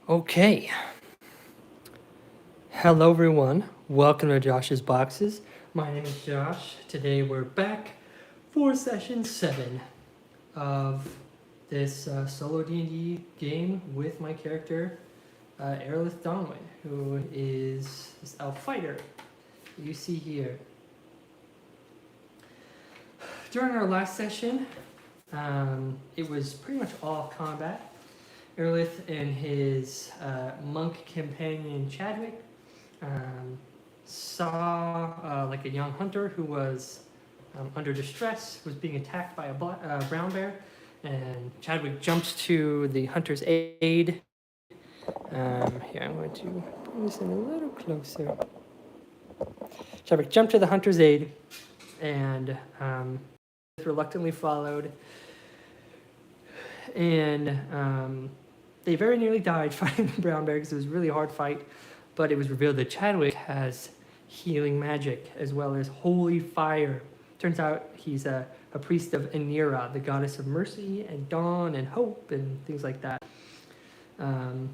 Okay. Hello, everyone. Welcome to Josh's Boxes. My name is Josh. Today we're back for session 7 of this solo D&D game with my character, Erolith Dawnwind, who is this elf fighter you see here. During our last session, it was pretty much all combat. Erolith and his monk companion Chadwick saw like a young hunter who was under distress, was being attacked by a brown bear, and Chadwick jumps to the hunter's aid. Here, I'm going to bring this in a little closer. Chadwick jumped to the hunter's aid, and reluctantly followed, and they very nearly died fighting the brown bear because it was a really hard fight, but it was revealed that Chadwick has healing magic as well as holy fire. Turns out he's a priest of Anira, the goddess of mercy and dawn and hope and things like that. And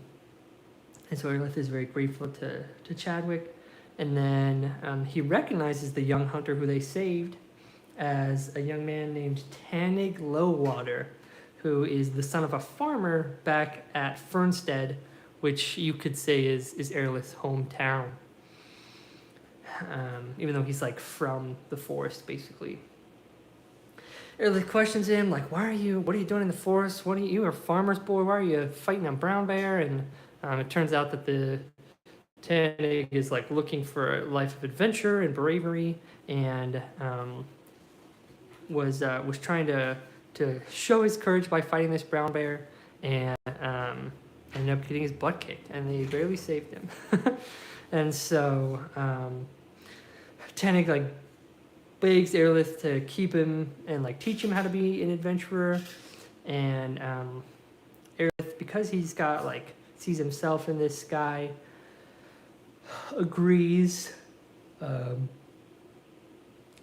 so Erolith is very grateful to Chadwick. And then he recognizes the young hunter who they saved as a young man named Tanig Lowwater, who is the son of a farmer back at Fernstead, which you could say is Erolith's hometown. Even though he's like from the forest, basically. Erolith questions him, like, what are you doing in the forest? You are a farmer's boy, why are you fighting a brown bear? And it turns out that the Tanig is like looking for a life of adventure and bravery, and was trying to show his courage by fighting this brown bear, and ended up getting his butt kicked, and they barely saved him. And so Tanig like begs Erolith to keep him and like teach him how to be an adventurer, and Erolith, because he's got like sees himself in this guy, agrees,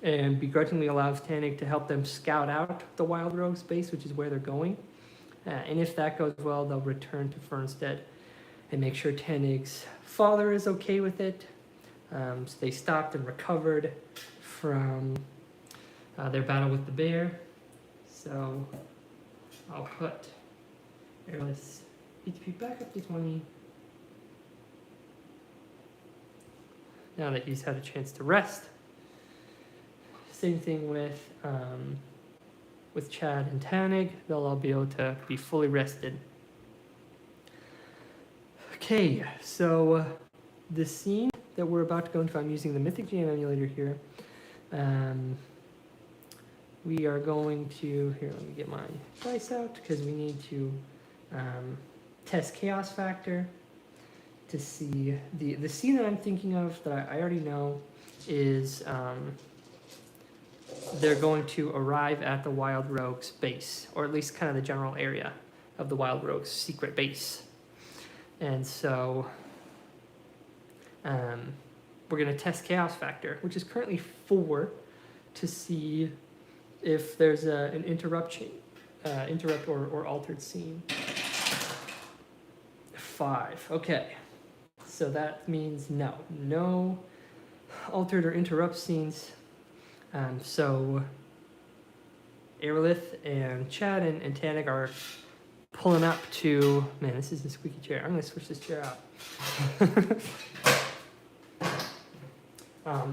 and begrudgingly allows Tanig to help them scout out the Wild Rogues base, which is where they're going. And if that goes well, they'll return to Fernstead and make sure Tanig's father is okay with it. So they stopped and recovered from their battle with the bear. So I'll put Erolith's HP back up to 20. Now that he's had a chance to rest. Same thing with Chad and Tanig. They'll all be able to be fully rested. Okay, so the scene that we're about to go into, I'm using the Mythic Jam emulator here. We are going to, here, let me get my dice out, because we need to test Chaos Factor to see the scene that I'm thinking of that I already know is they're going to arrive at the Wild Rogues base, or at least kind of the general area of the Wild Rogues secret base. And so we're going to test Chaos Factor, which is currently 4, to see if there's an interrupt or altered scene. 5. Okay. So that means no altered or interrupt scenes. So Erolith and Chad and Tanig are pulling up to, man, this is a squeaky chair. I'm going to switch this chair out.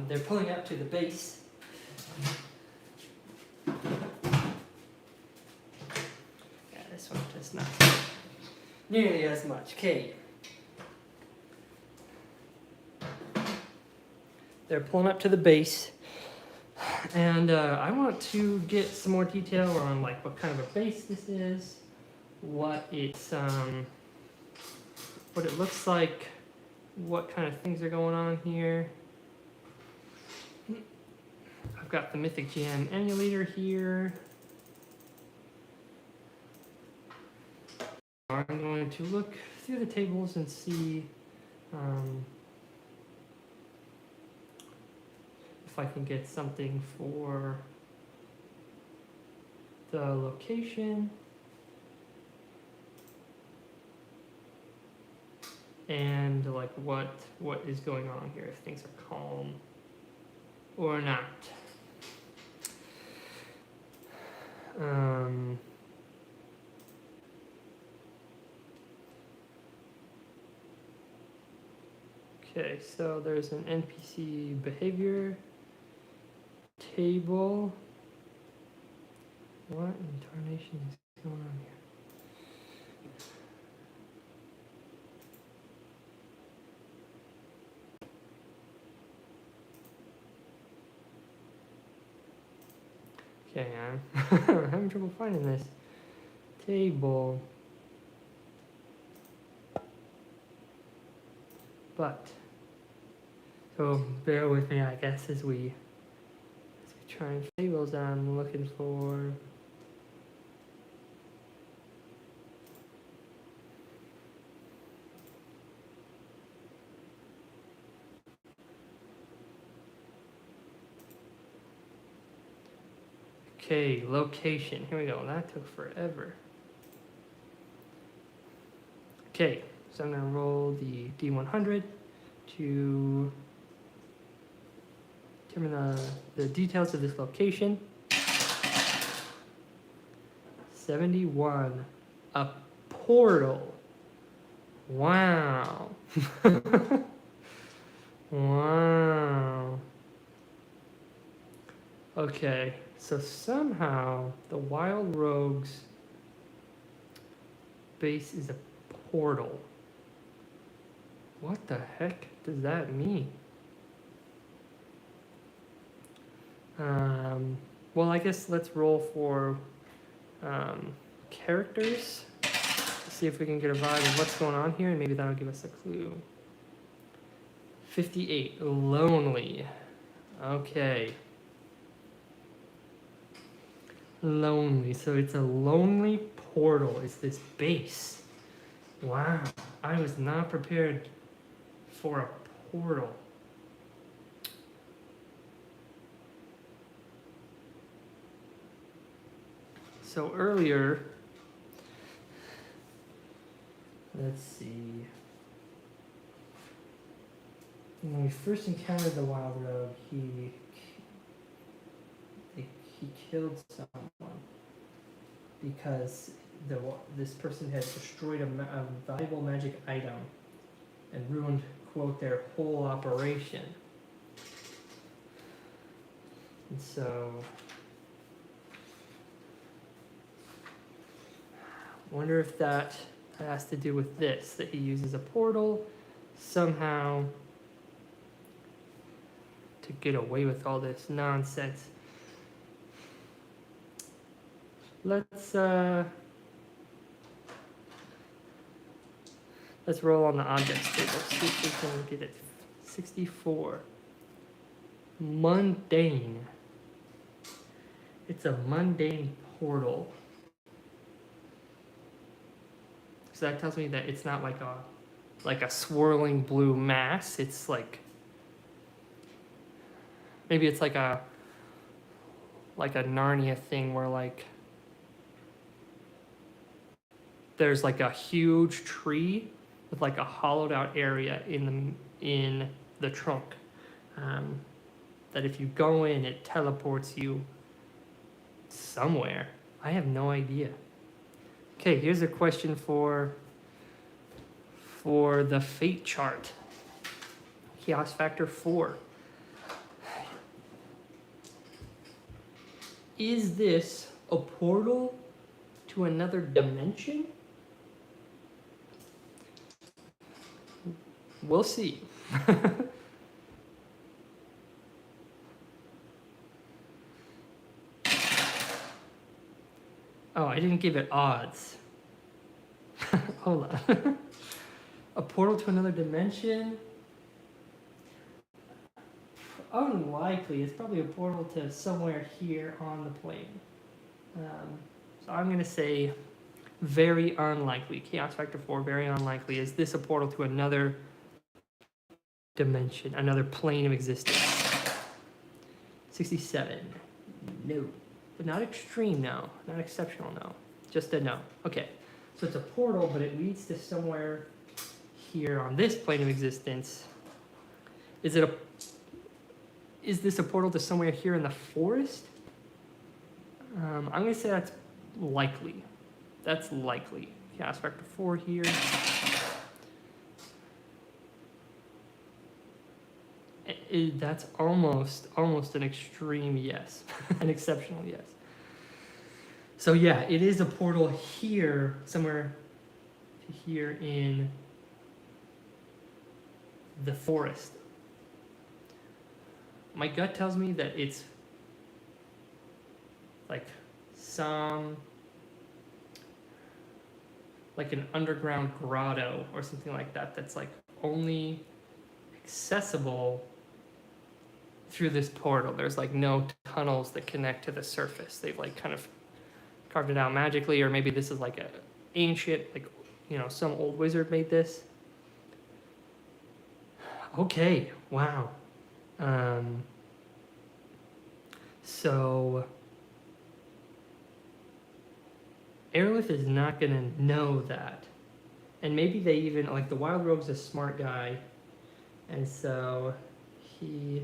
They're pulling up to the base. Yeah, this one just not nearly as much. Okay. They're pulling up to the base, and I want to get some more detail on like what kind of a base this is, what it looks like, what kind of things are going on here. I've got the Mythic Jam emulator here. I'm going to look through the tables and see if I can get something for the location. and like what is going on here, if things are calm or not. Okay, so there's an NPC behavior table. What in tarnation is going on here? Okay, I'm having trouble finding this table. But, so bear with me, I guess, as we try and tables I'm looking for. Okay, location. Here we go. That took forever. Okay, so I'm going to roll the D100 to determine the details of this location. 71. A portal. Wow. Wow. Okay, so somehow the Wild Rogues base is a portal. What the heck does that mean? Well, I guess let's roll for characters. See if we can get a vibe of what's going on here, and maybe that'll give us a clue. 58, lonely. Okay. Lonely, so it's a lonely portal. It's this base. Wow, I was not prepared for a portal. So earlier, let's see. When we first encountered the Wild Rogue, he killed someone because this person had destroyed a valuable magic item and ruined, quote, their whole operation. And so, I wonder if that has to do with this, that he uses a portal somehow to get away with all this nonsense. Let's roll on the objects table. See if we can get it. 64. Mundane. It's a mundane portal. So that tells me that it's not like a swirling blue mass. It's like, maybe it's like a Narnia thing where like there's like a huge tree with like a hollowed out area in the trunk. That if you go in, it teleports you somewhere. I have no idea. Okay, here's a question for the fate chart. Chaos factor 4. Is this a portal to another dimension? We'll see. Oh, I didn't give it odds. Hold on. A portal to another dimension? Unlikely. It's probably a portal to somewhere here on the plane. So I'm going to say very unlikely. Chaos factor 4, very unlikely. Is this a portal to another dimension, another plane of existence? 67. No. But not extreme, no. Not exceptional, no. Just a no. Okay. So it's a portal, but it leads to somewhere here on this plane of existence. Is this a portal to somewhere here in the forest? I'm gonna say that's likely. That's likely. Cast Factor 4 here. That's almost an extreme yes. An exceptional yes. So yeah, it is a portal here, somewhere here in the forest. My gut tells me that it's like like an underground grotto or something like that that's like only accessible through this portal. There's like no tunnels that connect to the surface. They've like kind of carved it out magically, or maybe this is like a ancient, like, you know, some old wizard made this. Okay, wow. So Erolith is not gonna know that. And maybe they even, like, the Wild Rogue's a smart guy, and so he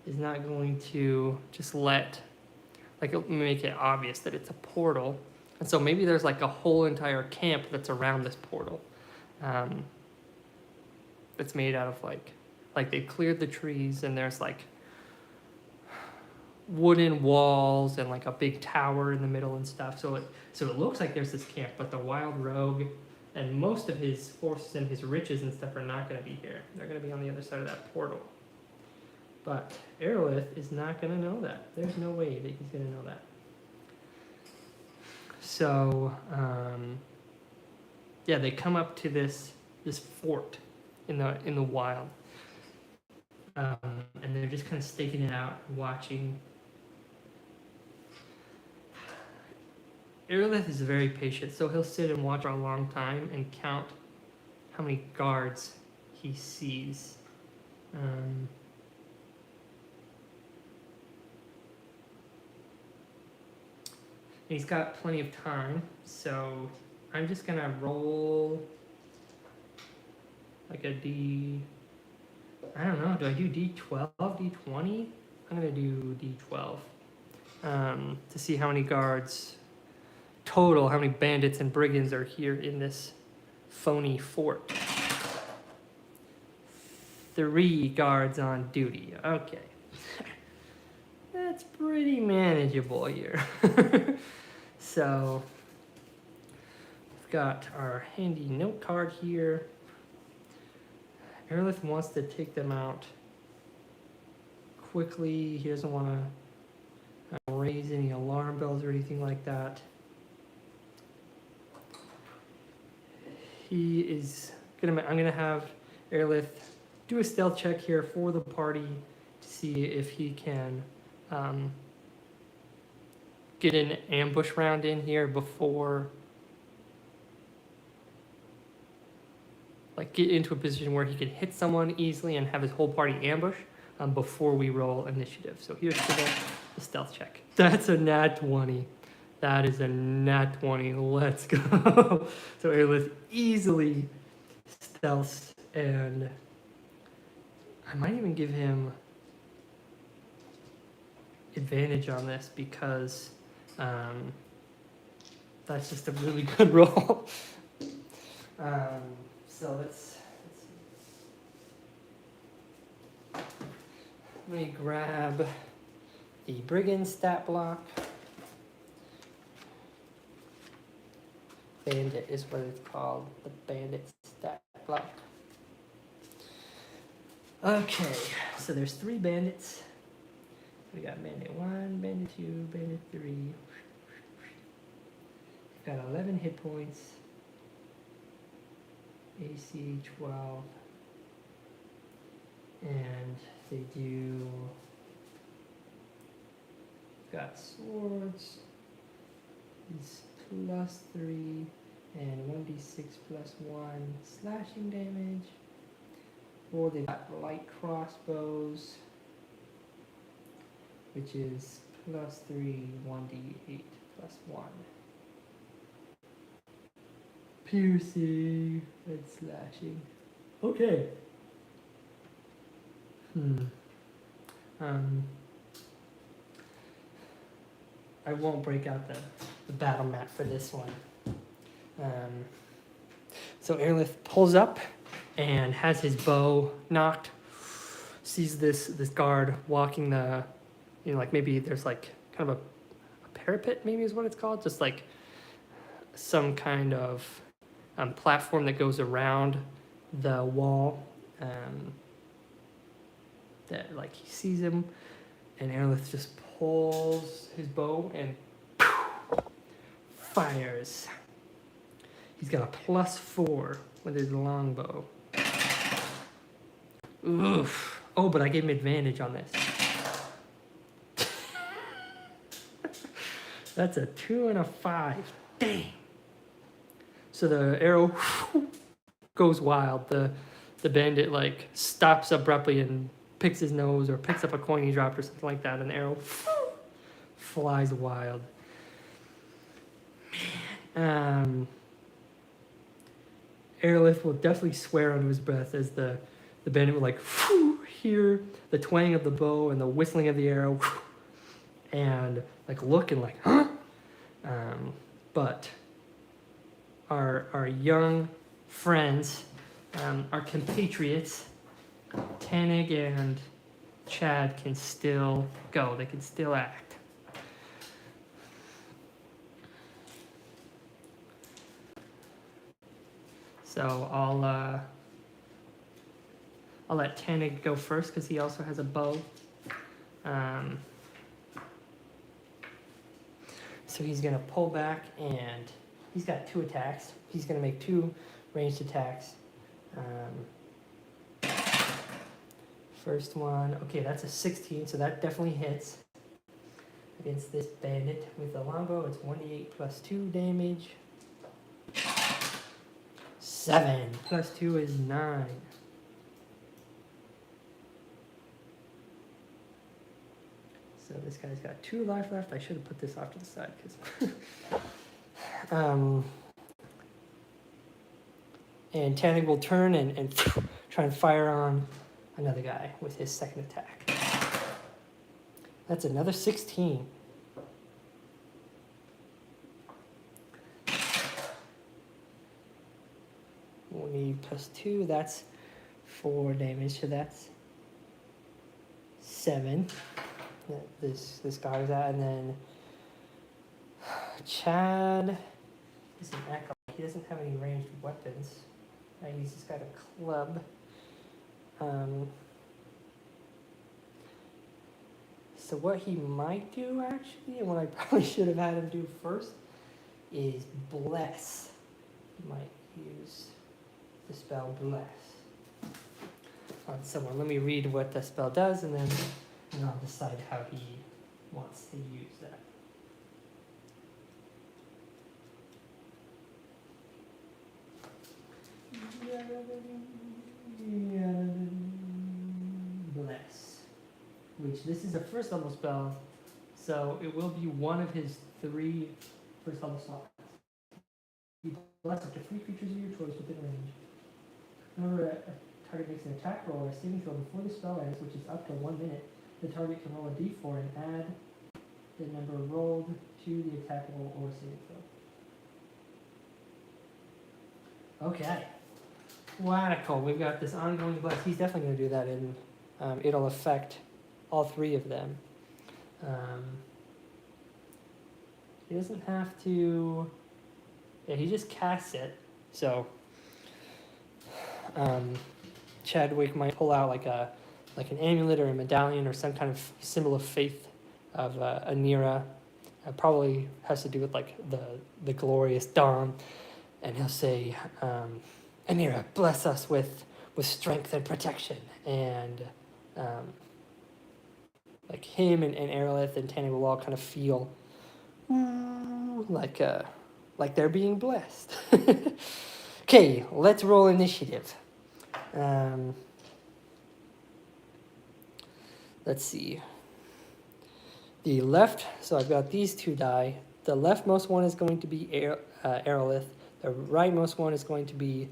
is not going to just make it obvious that it's a portal. And so maybe there's like a whole entire camp that's around this portal, that's made out of like they cleared the trees, and there's like wooden walls and like a big tower in the middle and stuff. So it looks like there's this camp, but the Wild Rogue and most of his forces and his riches and stuff are not going to be here. They're going to be on the other side of that portal. But Erolith is not going to know that. There's no way that he's going to know that. So, yeah, they come up to this fort in the wild, and they're just kind of staking it out, watching. Erolith is very patient, so he'll sit and watch for a long time and count how many guards he sees. He's got plenty of time, so I'm just gonna roll like a I don't know, do I do D12, D20? I'm gonna do D12 to see how many guards total, how many bandits and brigands are here in this phony fort. 3 guards on duty, okay. That's pretty manageable here. So, we've got our handy note card here. Erolith wants to take them out quickly. He doesn't want to raise any alarm bells or anything like that. I'm gonna have Erolith do a stealth check here for the party to see if he can get an ambush round in here before, like, get into a position where he can hit someone easily and have his whole party ambush before we roll initiative. So here's the stealth check. That's a nat 20. That is a nat 20. Let's go. So Erolith easily stealths, and I might even give him advantage on this because that's just a really good roll. So let's see. Let me grab the brigand stat block. Bandit is what it's called, the bandit stat block. Okay, so there's 3 bandits. We got bandit 1, bandit 2, bandit 3. Got 11 hit points. AC 12. And they do. Got swords. It's +3 and 1d6 +1 slashing damage. Or they got light crossbows, which is +3 1d8 +1. Piercing and slashing. Okay. I won't break out the battle map for this one. So Erolith pulls up and has his bow knocked. Sees this guard walking the, like maybe there's like kind of a parapet, maybe is what it's called, just like some kind of platform that goes around the wall. That like he sees him, and Erolith just pulls his bow and fires. He's got a +4 with his longbow. Oof. Oh, but I gave him advantage on this. That's a 2 and a 5. Dang. So the arrow goes wild. The bandit like stops abruptly and picks his nose or picks up a coin he dropped or something like that, and the arrow flies wild. Erolith will definitely swear under his breath as the bandit will like hear the twang of the bow and the whistling of the arrow and like look and like, huh? But our young friends, our compatriots, Tanig and Chad can still go. They can still act. So I'll let Tanig go first because he also has a bow. So he's gonna pull back and he's got 2 attacks. He's gonna make 2 ranged attacks. First one, okay, that's a 16, so that definitely hits against this bandit. With the longbow, it's 1d8 plus 2 damage. 7 plus 2 is 9. So this guy's got 2 life left. I should have put this off to the side because. And Tanig will turn and try and fire on another guy with his second attack. That's another 16. We'll need +2. That's 4 damage. So that's 7. This guy was at, and then Chad is an acolyte. He doesn't have any ranged weapons. He's just got a club. So what he might do, actually, and what I probably should have had him do first, is bless. He might use the spell bless on someone. Let me read what the spell does, and then I'll decide how he wants to use that. Bless. Which, this is a first level spell, so it will be one of his 3 first level slots. You bless up to 3 creatures of your choice within range. Whenever a target makes an attack roll or a saving throw before the spell ends, which is up to 1 minute, the target can roll a d4 and add the number rolled to the attack roll or saving throw. Okay. Radical. We've got this ongoing bless. He's definitely going to do that, and it'll affect all 3 of them. He doesn't have to. Yeah, he just casts it. So Chadwick might pull out like an amulet or a medallion or some kind of symbol of faith of Anira. Probably has to do with like the glorious dawn, and he'll say, Anira, bless us with strength and protection. And like him and Erolith and Tanig will all kind of feel like they're being blessed. Okay, let's roll initiative. Let's see. The left, so I've got these 2 die. The leftmost one is going to be Erolith. The rightmost one is going to be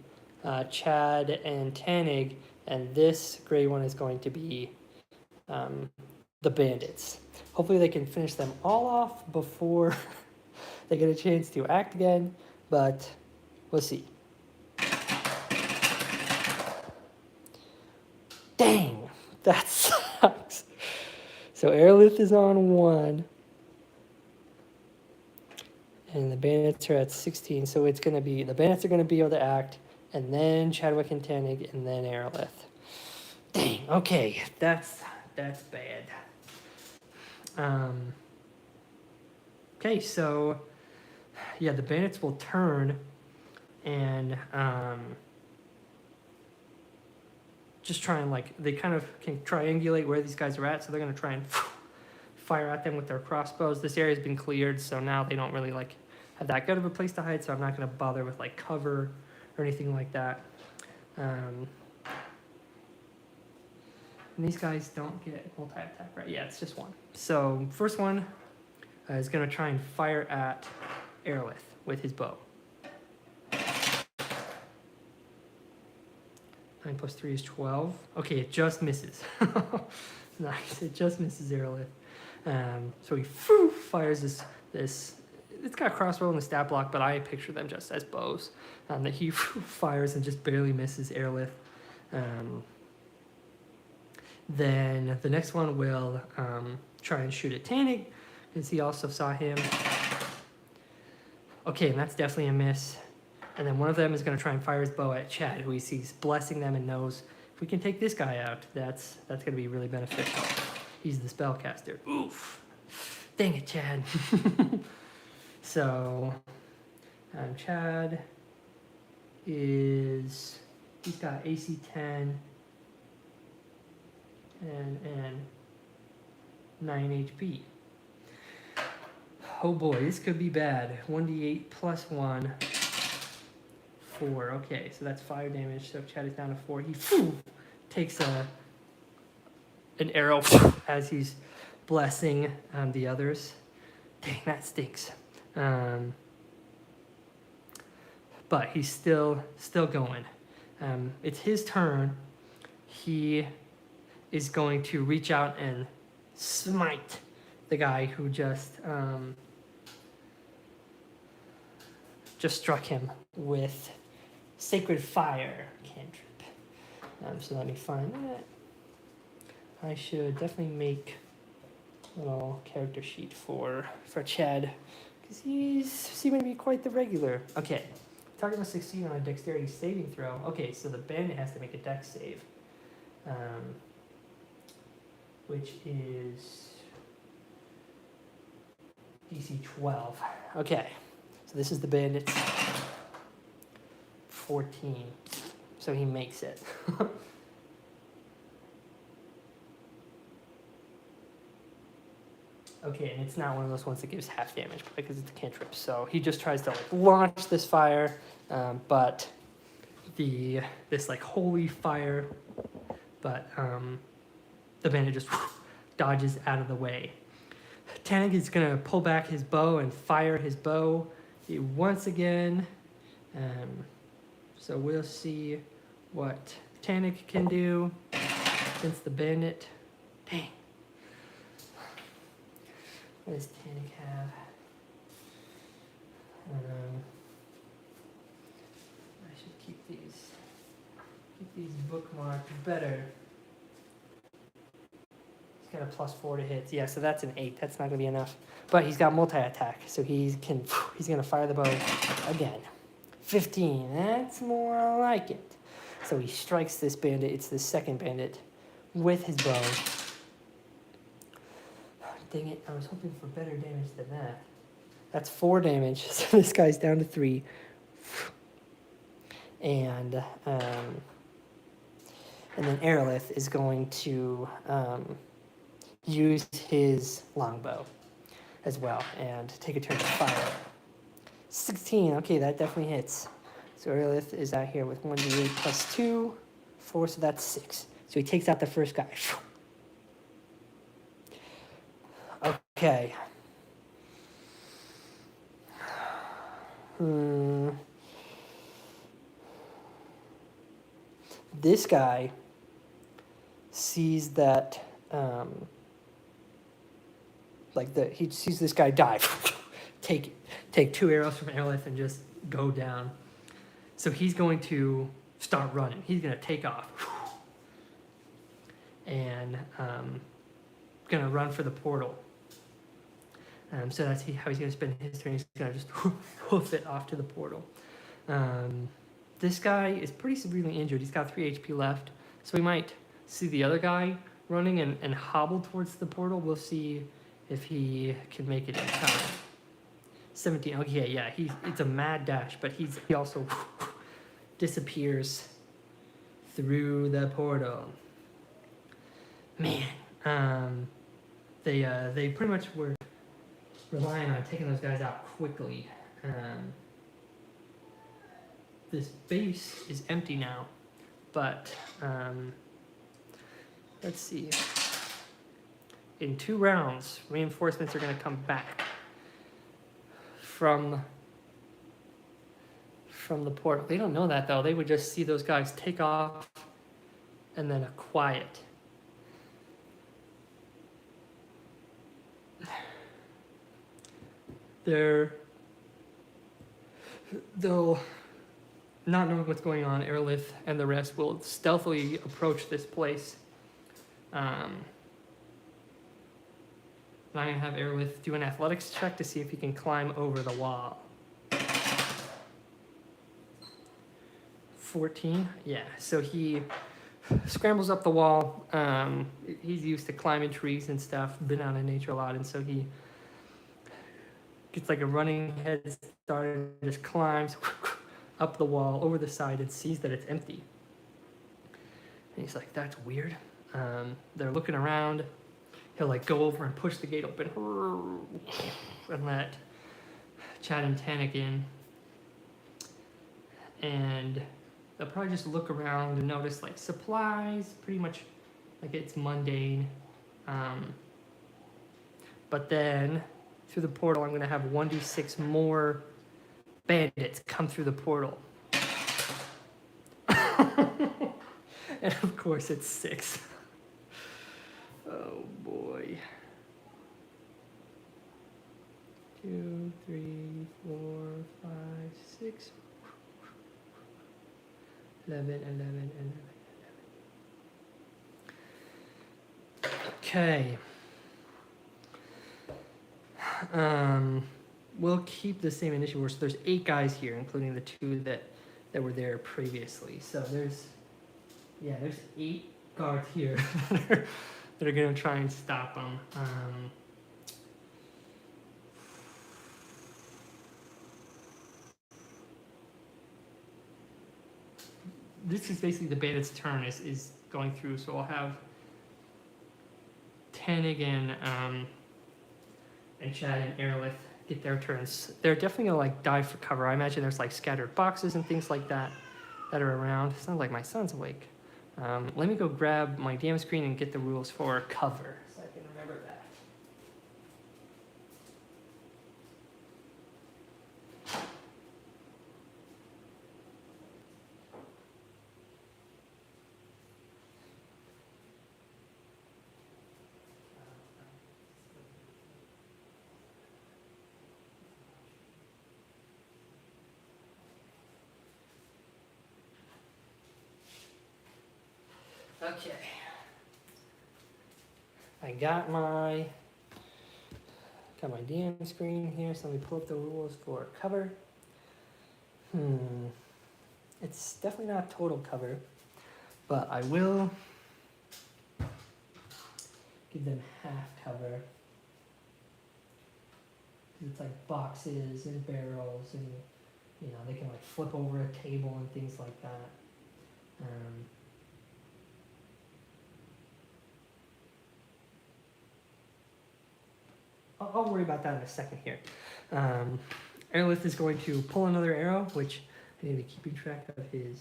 Chad and Tanig, and this gray one is going to be the bandits. Hopefully they can finish them all off before they get a chance to act again, but we'll see. Dang, that sucks. So Erolith is on 1. And the bandits are at 16, so it's going to be, the bandits are going to be able to act, and then Chadwick and Tanig, and then Erolith. Dang, okay, that's bad. Okay, so, yeah, the bandits will turn, and just try and, like, they kind of can triangulate where these guys are at, so they're going to try and fire at them with their crossbows. This area's been cleared, so now they don't really, like, have that good of a place to hide, so I'm not going to bother with, like, cover or anything like that. And these guys don't get multi-attack, right? Yeah, it's just one. So first one is going to try and fire at Erolith with his bow. 9 plus 3 is 12. Okay, it just misses. Nice, it just misses Erolith. So he fires this. It's got a crossbow and a stat block, but I picture them just as bows. That he fires and just barely misses Erolith. Then the next one will try and shoot at Tanig, because he also saw him. Okay, and that's definitely a miss. And then one of them is going to try and fire his bow at Chad, who he sees blessing them and knows if we can take this guy out, that's going to be really beneficial. He's the spellcaster. Oof. Dang it, Chad. So, Chad he's got AC 10 and 9 HP. Oh boy, this could be bad. 1d8 plus 1, 4. Okay, so that's 5 damage. So Chad is down to 4. He takes an arrow as he's blessing the others. Dang, that stinks. But he's still going. It's his turn. He is going to reach out and smite the guy who just struck him with Sacred Fire cantrip. So let me find that. I should definitely make a little character sheet for Chad, because he's seeming to be quite the regular. Okay, target must succeed on a dexterity saving throw. Okay, so the bandit has to make a dex save, which is DC 12. Okay, so this is the bandit. 14. So he makes it. Okay, and it's not one of those ones that gives half damage because it's a cantrip. So he just tries to like launch this fire, but this like holy fire, but the bandit just dodges out of the way. Tanig is gonna pull back his bow and fire his bow once again. So we'll see what Tanig can do against the bandit. Dang. What does Tanig have? I should keep these bookmarked better. He's got a +4 to hit. Yeah, so that's an 8. That's not gonna be enough. But he's got multi-attack, so he's gonna fire the bow again. 15. That's more like it. So he strikes this bandit. It's the second bandit with his bow. Dang it, I was hoping for better damage than that. That's 4 damage, so this guy's down to 3. And then Erolith is going to use his longbow as well and take a turn to fire. 16, okay, that definitely hits. So Erolith is out here with 1d8 plus 2, 4, so that's 6. So he takes out the first guy. Okay. this guy sees that, he sees this guy dive, take 2 arrows from Erolith and just go down. So he's going to start running. He's going to take off and going to run for the portal. So that's how he's going to spend his turn. He's going to just hoof it off to the portal. This guy is pretty severely injured. He's got 3 HP left. So we might see the other guy running and hobble towards the portal. We'll see if he can make it in time. 17. Okay, yeah, it's a mad dash, but he also disappears through the portal. Man, they pretty much were relying on taking those guys out quickly. This base is empty now, but let's see. In 2 rounds, reinforcements are going to come back from the portal. They don't know that, though. They would just see those guys take off and then a quiet. They'll, not knowing what's going on, Erolith and the rest will stealthily approach this place. I'm going to have Erolith do an athletics check to see if he can climb over the wall. 14? Yeah, so he scrambles up the wall. He's used to climbing trees and stuff, been out in nature a lot, and so he gets like a running head start and just climbs up the wall over the side and sees that it's empty. And he's like, that's weird. They're looking around. He'll like go over and push the gate open and let Chad and Tanik in. And they'll probably just look around and notice like supplies, pretty much like it's mundane. But then through the portal, I'm going to have 1d6 more bandits come through the portal. And of course it's 6. Oh boy. 2, 3, 4, 5, 6. 11. Okay. We'll keep the same initiative order. So there's 8 guys here, including the 2 that were there previously. So there's 8 guards here that are going to try and stop them. This is basically the bandit's turn is going through, so I'll have Tanik and Chad and Erolith get their turns. They're definitely gonna like dive for cover. I imagine there's like scattered boxes and things like that are around. Sounds like my son's awake. Let me go grab my DM screen and get the rules for cover so I can remember that. Okay. I got my DM screen here, so let me pull up the rules for cover. It's definitely not total cover, but I will give them half cover. It's like boxes and barrels, and they can like flip over a table and things like that. I'll worry about that in a second here. Erolith is going to pull another arrow, which I need to be keeping track of his.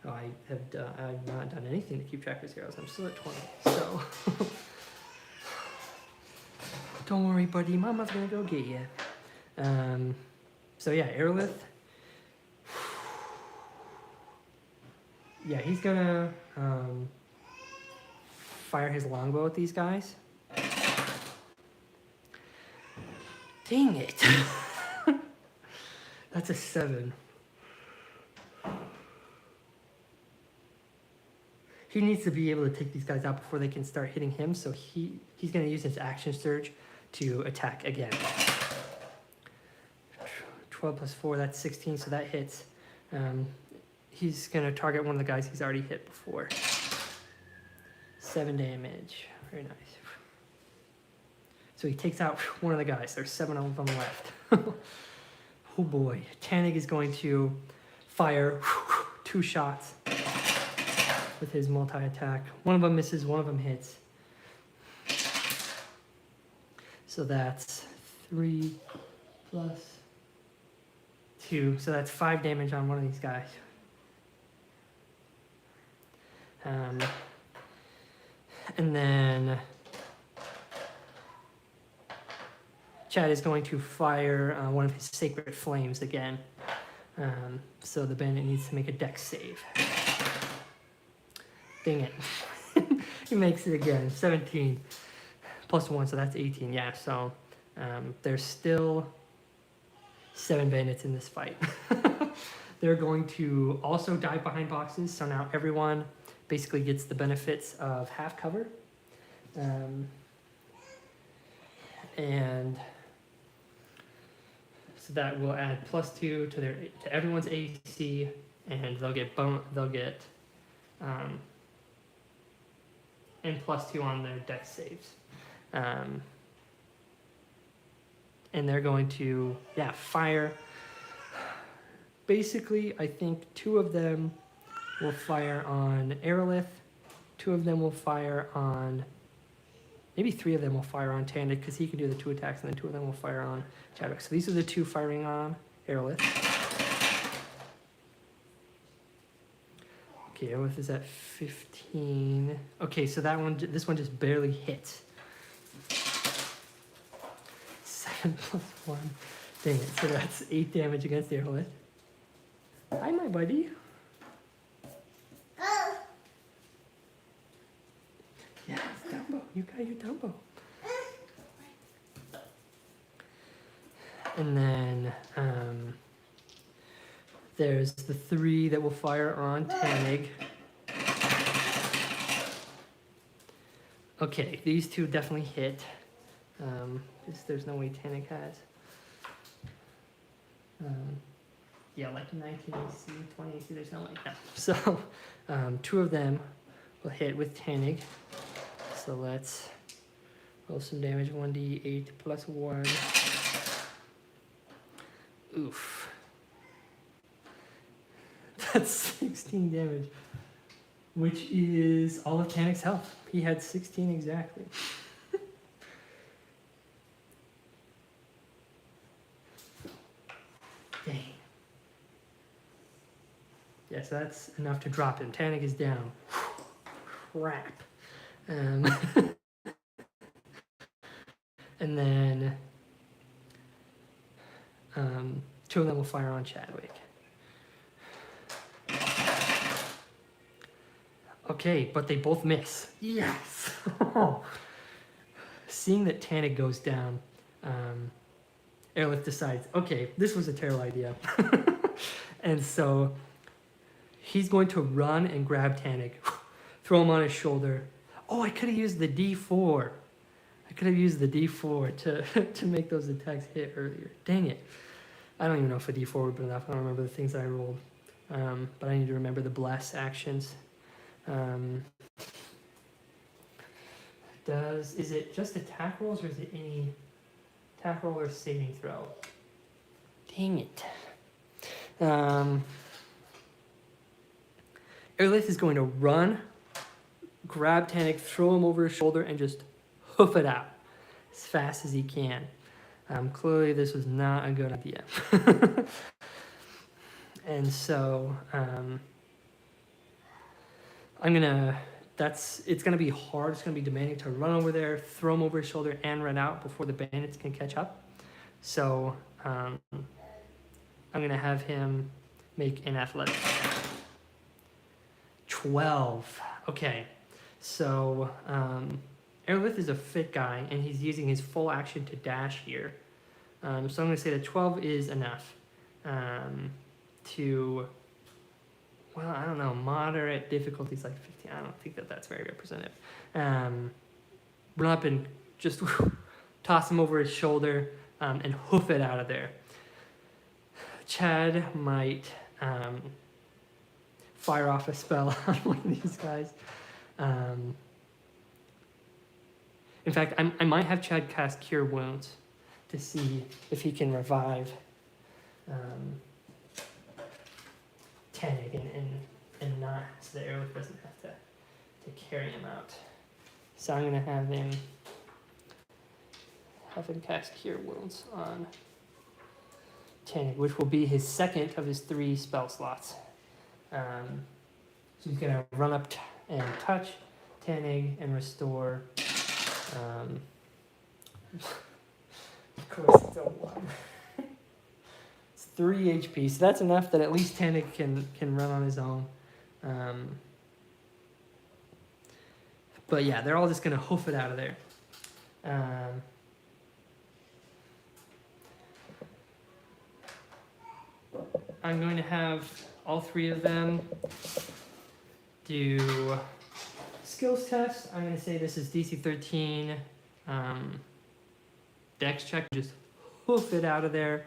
Oh, I've not done anything to keep track of his arrows. I'm still at 20, so don't worry, buddy. Mama's gonna go get you. So yeah, Erolith yeah, he's gonna fire his longbow at these guys. Dang it! That's a 7. He needs to be able to take these guys out before they can start hitting him, so he's going to use his action surge to attack again. 12 plus 4, that's 16, so that hits. He's going to target one of the guys he's already hit before. 7 damage. Very nice. So he takes out one of the guys. There's 7 of them left. Oh boy. Tannig is going to fire 2 shots with his multi-attack. One of them misses, one of them hits. So that's 3 plus 2. So that's 5 damage on one of these guys. And then Chad is going to fire one of his sacred flames again. So the bandit needs to make a dex save. Dang it. He makes it again. 17 plus 1, so that's 18. Yeah, so there's still 7 bandits in this fight. They're going to also dive behind boxes, so now everyone basically gets the benefits of half cover. And so that will add +2 to everyone's AC, and they'll get and +2 on their dex saves. And they're going to, fire. Basically, I think 2 of them will fire on Erolith. 2 of them will fire on, maybe 3 of them will fire on Tandig, because he can do the 2 attacks, and then 2 of them will fire on Chadwick. So these are the 2 firing on Erolith. Okay, Erolith is at 15. Okay, so this one just barely hits. 7 plus 1. Dang it, so that's 8 damage against Erolith. Hi, my buddy. Yeah, it's Dumbo. You got your Dumbo. And then there's the 3 that will fire on Tannig. Okay, these 2 definitely hit. There's no way Tannig has. Like 19 AC, 20 AC, there's no way. No. So 2 of them will hit with Tannig. So let's roll some damage. 1d8 plus 1. Oof. That's 16 damage, which is all of Tannig's health. He had 16 exactly. Dang. Yes, that's enough to drop him. Tannig is down. Crap. And then 2 of them will fire on Chadwick. Okay, but they both miss. Yes! Seeing that Tannig goes down, Erolith decides, okay, this was a terrible idea. And so he's going to run and grab Tannig, throw him on his shoulder. Oh, I could have used the D4. I could have used the D4 to make those attacks hit earlier. Dang it. I don't even know if a D4 would have been enough. I don't remember the things that I rolled. But I need to remember the bless actions. Is it just attack rolls, or is it any attack roll or saving throw? Dang it. Erolith is going to run, grab Tannig, throw him over his shoulder, and just hoof it out as fast as he can. Clearly this was not a good idea. And so it's gonna be hard, it's gonna be demanding to run over there, throw him over his shoulder, and run out before the bandits can catch up. So I'm gonna have him make an athletics. 12. Okay, so Erolith is a fit guy, and he's using his full action to dash here. So I'm going to say that 12 is enough to, well, I don't know, moderate difficulties like 15. I don't think that that's very representative. Run up and just toss him over his shoulder and hoof it out of there. Chad might fire off a spell on one of these guys. In fact, I might have Chad cast Cure Wounds to see if he can revive Tannig and not, so that Erolith doesn't have to carry him out. So I'm going to have him cast Cure Wounds on Tannig, which will be his second of his 3 spell slots. So he's going to run up and touch Tannig and restore. Of course, it's a 1. It's 3 HP, so that's enough that at least Tannig can run on his own. But yeah, they're all just going to hoof it out of there. I'm going to have all 3 of them do skills test. I'm going to say this is DC 13 Dex check. Just hoof it out of there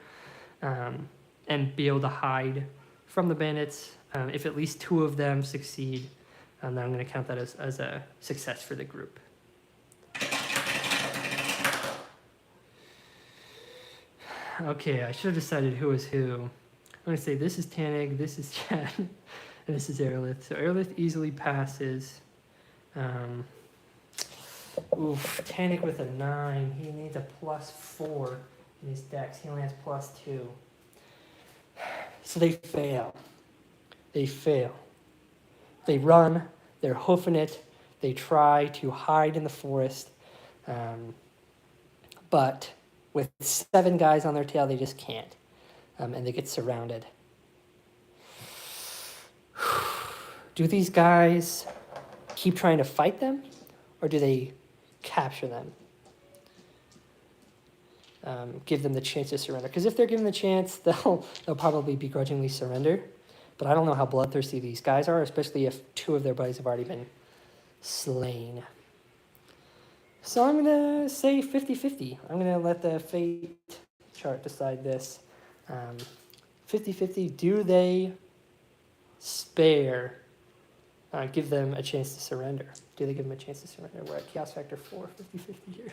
and be able to hide from the bandits. If at least 2 of them succeed, then I'm going to count that as a success for the group. Okay, I should have decided who was who. I'm going to say this is Tannig, this is Chad, and this is Erolith. So Erolith easily passes. Tannig with a 9. He needs a +4 in his dex. He only has +2. So they fail. They run, they're hoofing it, they try to hide in the forest, but with 7 guys on their tail, they just can't, and they get surrounded. Do these guys keep trying to fight them, or do they capture them? Give them the chance to surrender. Because if they're given the chance, they'll probably begrudgingly surrender. But I don't know how bloodthirsty these guys are, especially if 2 of their buddies have already been slain. So I'm going to say 50-50. I'm going to let the fate chart decide this. 50-50, do they spare, give them a chance to surrender? Do they give them a chance to surrender? We're at Chaos Factor 4, 50-50 here.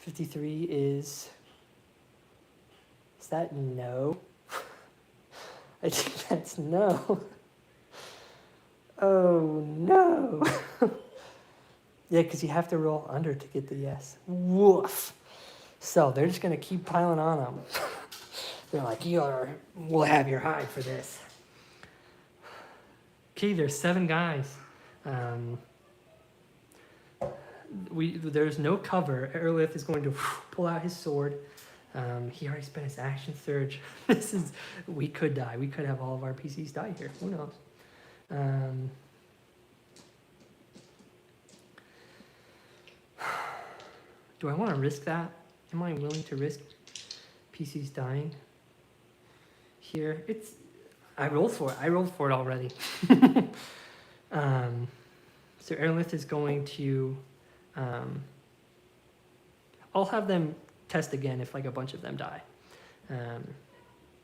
$53 is that no? I think that's no. Oh no. Yeah, because you have to roll under to get the yes. Woof. So they're just going to keep piling on them. They're like, we'll have your hide for this. Okay, there's 7 guys. There's no cover. Erolith is going to pull out his sword. He already spent his action surge. We could die. We could have all of our PCs die here. Who knows? Do I want to risk that? Am I willing to risk PCs dying here? I rolled for it. I rolled for it already. So Erolith is going to. I'll have them test again if like a bunch of them die.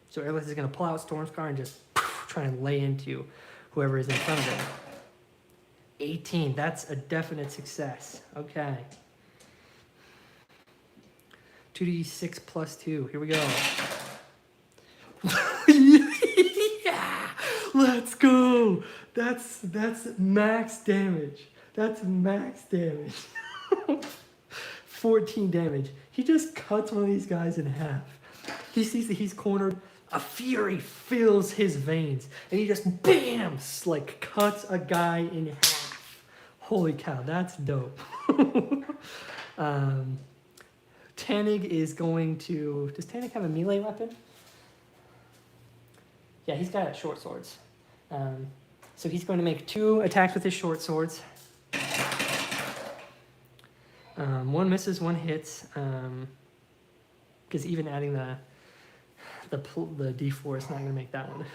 So Erolith is going to pull out Stormscar and just try and lay into whoever is in front of him. 18, that's a definite success. Okay. 2d6 plus 2, here we go. Yeah, let's go. That's max damage. That's max damage. 14 damage. He just cuts one of these guys in half. He sees that he's cornered. A fury fills his veins. And he just, bam, like cuts a guy in half. Holy cow, that's dope. Tannig is going to... Does Tannig have a melee weapon? Yeah, he's got short swords. So he's going to make 2 attacks with his short swords. One misses, one hits. Because even adding the D4 is not going to make that one.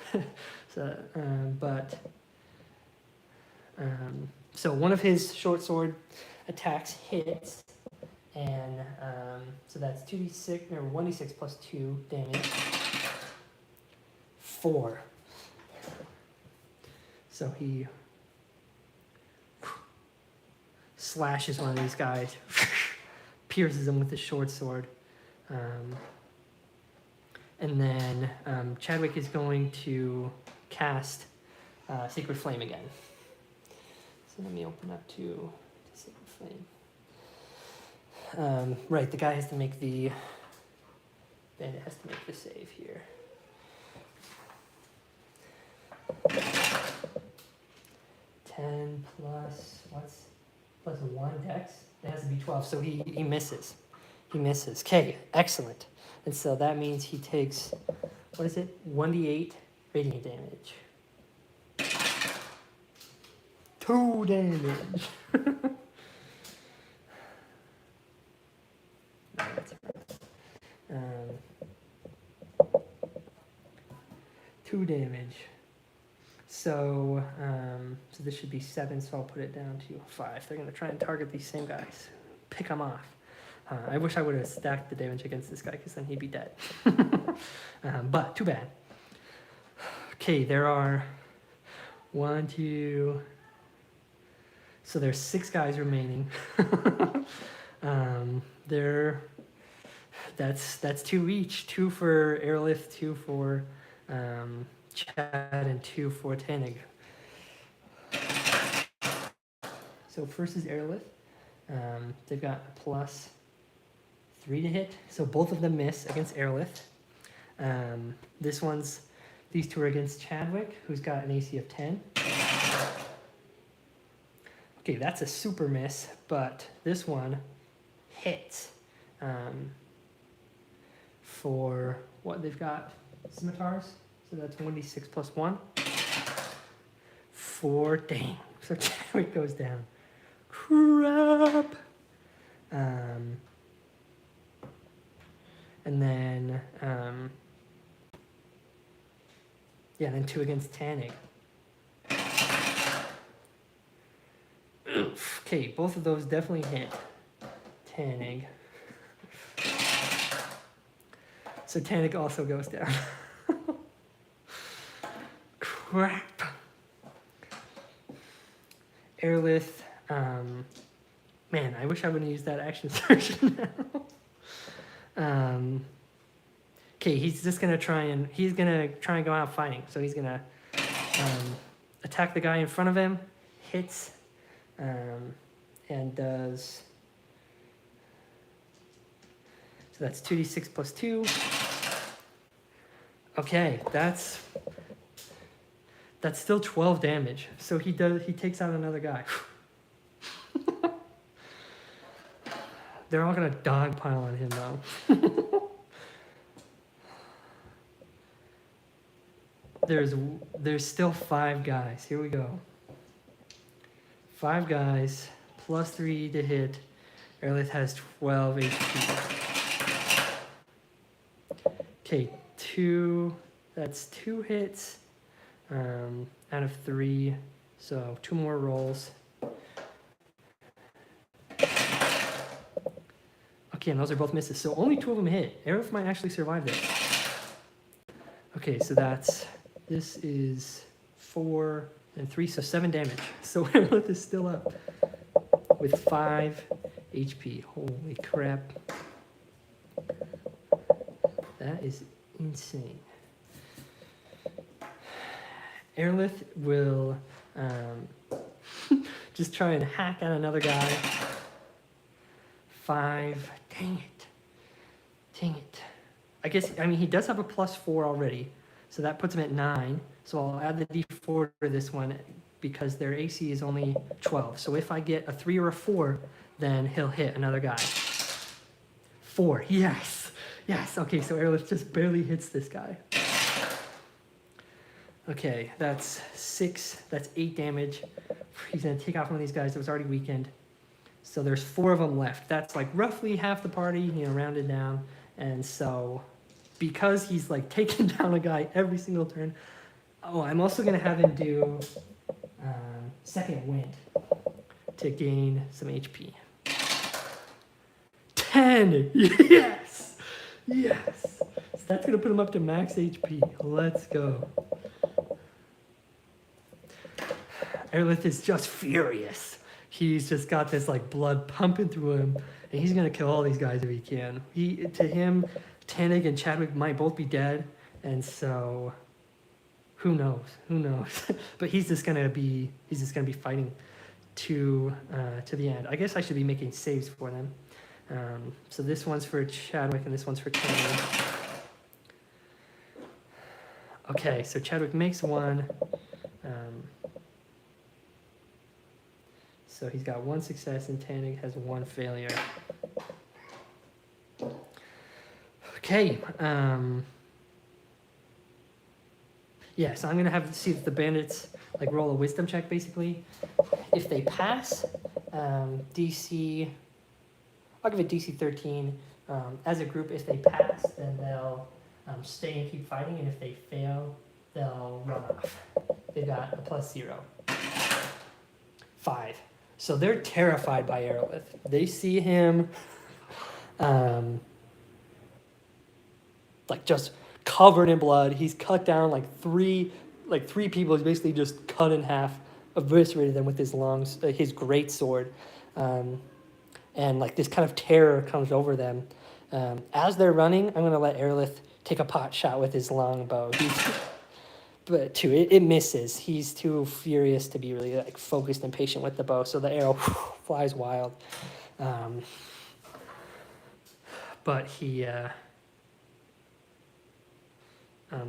So one of his short sword attacks hits, and so that's 2d6 or 1d6 plus 2 damage. 4. So he slashes one of these guys, pierces him with his short sword. And then Chadwick is going to cast Sacred Flame again. So let me open up to Sacred Flame. Right, the guy has to make the... Bandit has to make the save here. 10 plus, plus 1 dex? It has to be 12, so he misses. He misses. Okay, excellent. And so that means he takes, 1d8 radiant damage. 2 damage. No, that's right. 2 damage. So, so this should be 7, so I'll put it down to 5. They're going to try and target these same guys. Pick them off. I wish I would have stacked the damage against this guy, because then he'd be dead. But, too bad. Okay, there are 1, 2... So there's 6 guys remaining. That's 2 each. 2 for Erolith, 2 for Chad, and 2 for Tannig. So first is Erolith. They've got a plus 3 to hit, so both of them miss against Erolith. These 2 are against Chadwick, who's got an AC of 10. Okay, that's a super miss, but this one hits. For what they've got, scimitars, so that's 1d6 plus 1. 4, dang. So Chadwick goes down. Crap. And then, then 2 against Tannig. Okay, both of those definitely hit Tannig. So Tannig also goes down. Crap. Erolith, man, I wish I wouldn't use that action surge now. Okay, he's gonna try and go out fighting. So he's gonna attack the guy in front of him, hits, and does. So that's 2d6 plus 2. Okay, that's still 12 damage. So he takes out another guy. They're all gonna dogpile on him though. There's still 5 guys. Here we go. 5 guys, plus 3 to hit. Erolith has 12 HP. Okay, 2. That's 2 hits out of 3. So 2 more rolls. Okay, and those are both misses. So only 2 of them hit. Erolith might actually survive this. Okay, so this is 4 and 3, so 7 damage. So Erolith is still up with 5 HP. Holy crap. That is insane. Erolith will just try and hack at another guy. 5. Dang it. Dang it. I mean, he does have a plus 4 already, so that puts him at 9. So I'll add the D4 to this one because their AC is only 12. So if I get a 3 or a 4, then he'll hit another guy. 4. Yes. Yes. Okay, so Erolith just barely hits this guy. Okay, that's 6. That's 8 damage. He's going to take off one of these guys that was already weakened. So there's 4 of them left. That's like roughly half the party, you know, rounded down. And so because he's like taking down a guy every single turn, oh, I'm also going to have him do second wind to gain some HP. 10! Yes! Yes! So that's going to put him up to max HP. Let's go. Erolith is just furious. He's just got this like blood pumping through him, and he's gonna kill all these guys if he can. To him, Tannig and Chadwick might both be dead, and so who knows? Who knows? But he's just gonna be fighting to the end. I guess I should be making saves for them. So this one's for Chadwick and this one's for Tannig. Okay, so Chadwick makes one. So he's got 1 success and Tannig has 1 failure. Okay. Yeah, so I'm going to have to see if the bandits like roll a wisdom check basically. If they pass, DC, I'll give it DC 13. As a group, if they pass, then they'll stay and keep fighting, and if they fail, they'll run off. They've got a +0. 5. So they're terrified by Erolith. They see him like just covered in blood. He's cut down like three people. He's basically just cut in half, eviscerated them with his his great sword. And like this kind of terror comes over them. As they're running, I'm gonna let Erolith take a pot shot with his longbow. But it misses. He's too furious to be really like focused and patient with the bow, so the arrow flies wild. But he,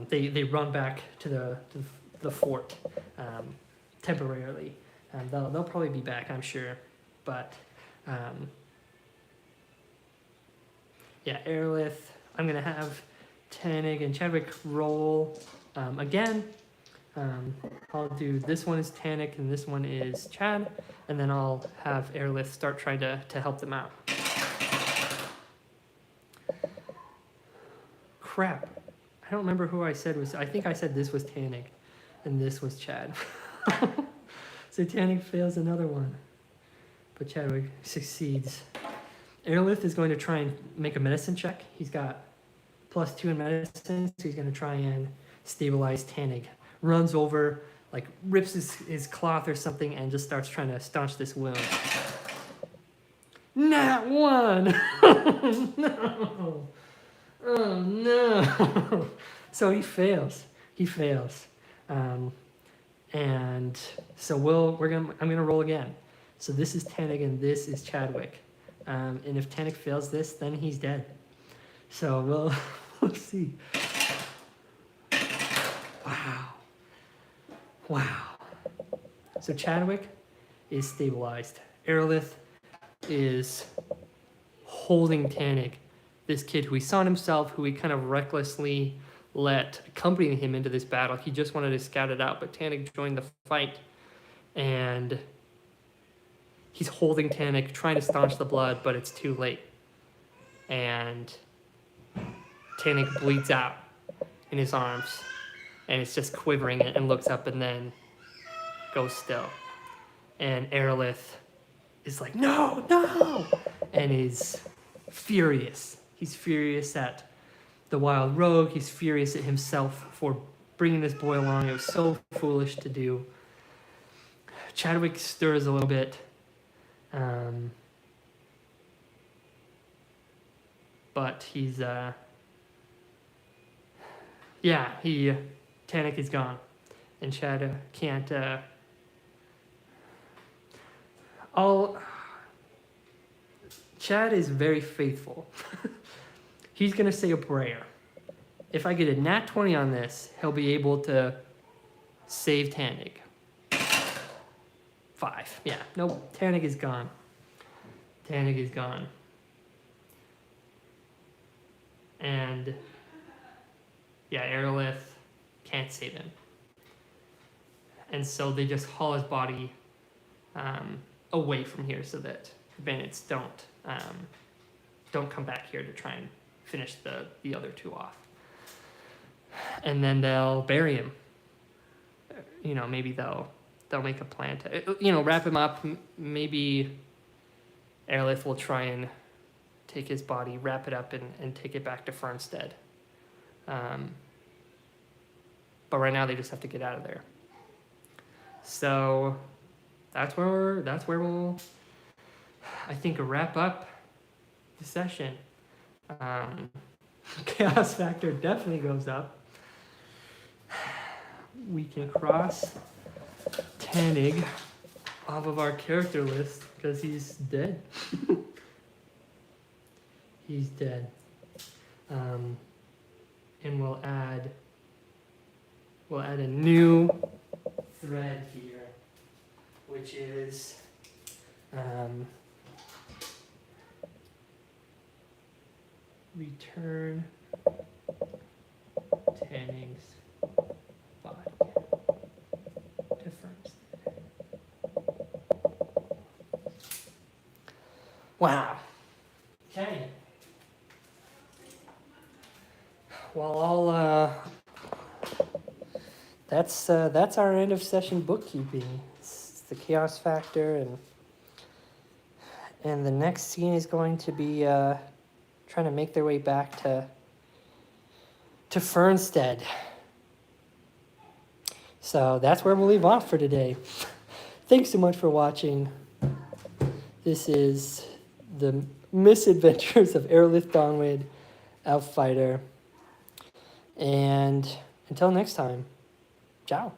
they run back to the fort temporarily. They'll probably be back, I'm sure. But yeah, Erolith. I'm gonna have Tannig and Chadwick roll. Again, I'll do this one is Tannig and this one is Chad, and then I'll have Erolith start trying to help them out. Crap. I don't remember who I said was, I think I said this was Tannig and this was Chad. So Tannig fails another one, but Chadwick succeeds. Erolith is going to try and make a medicine check. He's got +2 in medicine, so he's going to try and stabilize Tannig. Runs over, like rips his cloth or something, and just starts trying to staunch this wound. Nat 1! No! Oh no! So he fails. And so I'm gonna roll again. So this is Tannig and this is Chadwick. And if Tannig fails this, then he's dead. So we'll see. Wow. So Chadwick is stabilized. Erolith is holding Tannig, this kid who he saw himself, who he kind of recklessly let accompany him into this battle. He just wanted to scout it out, but Tannig joined the fight. And he's holding Tannig, trying to staunch the blood, but it's too late. And Tannig bleeds out in his arms. And it's just quivering and looks up and then goes still. And Erolith is like, no! And is furious. He's furious at the wild rogue. He's furious at himself for bringing this boy along. It was so foolish to do. Chadwick stirs a little bit. But he's, Tannig is gone, and Chad can't. Chad is very faithful. He's gonna say a prayer. If I get a nat 20 on this, he'll be able to save Tannig. 5. Yeah. Nope. Tannig is gone. And yeah, Erolith can't save him. And so they just haul his body away from here so that bandits don't come back here to try and finish the other two off. And then they'll bury him. You know, maybe they'll make a plan to, you know, wrap him up. Maybe Erolith will try and take his body, wrap it up, and take it back to Fernstead. But right now they just have to get out of there. So that's where we'll, I think, wrap up the session. Chaos factor definitely goes up. We can cross Tanig off of our character list because he's dead. He's dead. And we'll add a new thread here, which is return Tanning's body to Fernstead. Wow. Okay. Well, that's our end of session bookkeeping. It's the chaos factor, and the next scene is going to be trying to make their way back to Fernstead. So that's where we'll leave off for today. Thanks so much for watching. This is the misadventures of Erolith Dawnwind, Elf Fighter. And until next time, ciao.